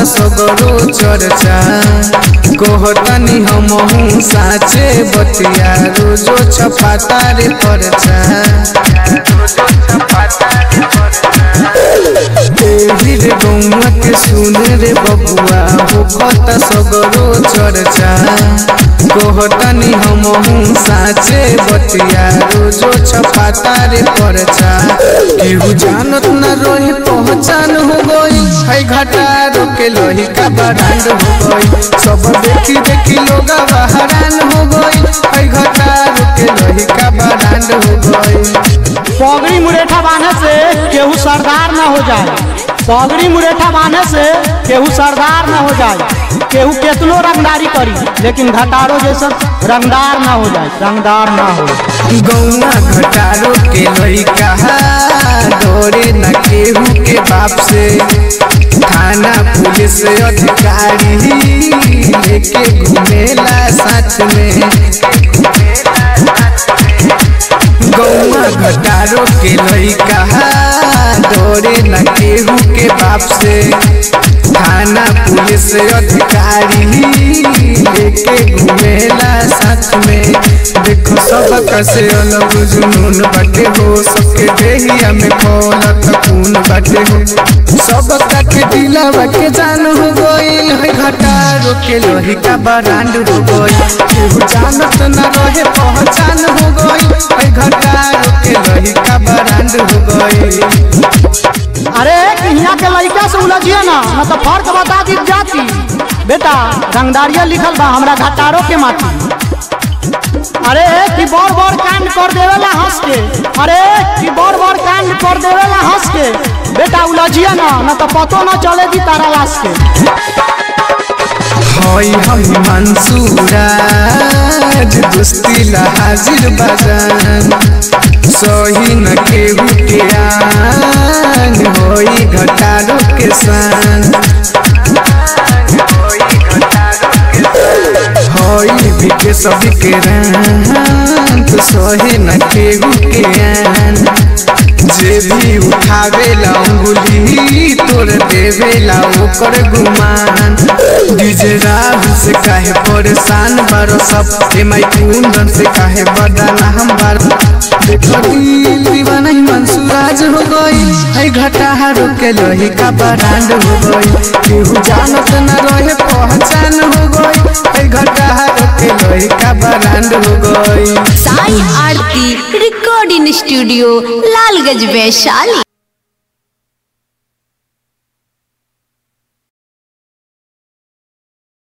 सगरो चर्चा कहतनी हमहू साचे बतिया रोजो छपाता रे परचा रे गौआ के सुन रे बबुआ होखत सगरो चर्चा कहतनी हमहू साचे बतिया रोजो छपाता रे परचा केहू जानत न रही पहचान हो गई है घाटा रोके लोही का बरांड हो गई सब देखी देखी लोग हैरान हो गई है घाटा रोके लोही का बरांड हो गई। पगड़ी मुरेठा बांधे से केहू सरदार न हो जाए, पगड़ी मुरेठा बांधे से केहू सरदार न हो जाए, केहू केतनो रंगदारी करी लेकिन घटारो जैसा रंगदार न हो जाए, रंगदार न हो। गौआ घटारो के लइका डरे न केहू के बाप से थाना पुलिस अधिकारी लेके घूमेला साथ में। गौआ घटारो के लइका डरे न केहू के बाप से थाना पुलिस अधिकारी लेके घूमेला साथ में। देखो सब कैसे अलग जुनून बाटे हो सबके देहिया में खोलत खून बाटे हो सब के दिलवा के जान हो गइल है घटारो के लोही का बरांड हो गइल केहू जानत न रहे पहचान हो गइल है घटारो के लोही का बरांड हो गइल। अरे यहाँ के लड़का से उलझिए ना न तो फर्क बता दी जाती बेटा रंगदारिया लिखल बा हमरा घटारो के माटी। अरे कि बड़ बड़ कांड कर देवेला हंस के, अरे कि बड़ बड़ कांड कर देवेला हंस के बेटा उलझिए ना न तो पतो न चले दी तारा लाश के। होई हम मंसूरा दोस्ती ला हाजिर बाजान सही न केहू के आन होई घटारो के सान होई बिके सभी के रान तो सही न केहू के आन जे भी उठावेला उंगली तोड़ देवेला ओकर गुमान। डीजे राहुल से काहे परेशान बारो सब एमआई कुंदन से काहे बदला हम बारो देखो दिल दीवाना ही मंसूराज हो गई है घटारो के लोही का बरांड हो गई केहू जानत न रहे पहचान हो गई है घटारो के लोही का बरांड हो गई। साई आरती रिकॉर्डिंग स्टूडियो लालगंज वैशाली।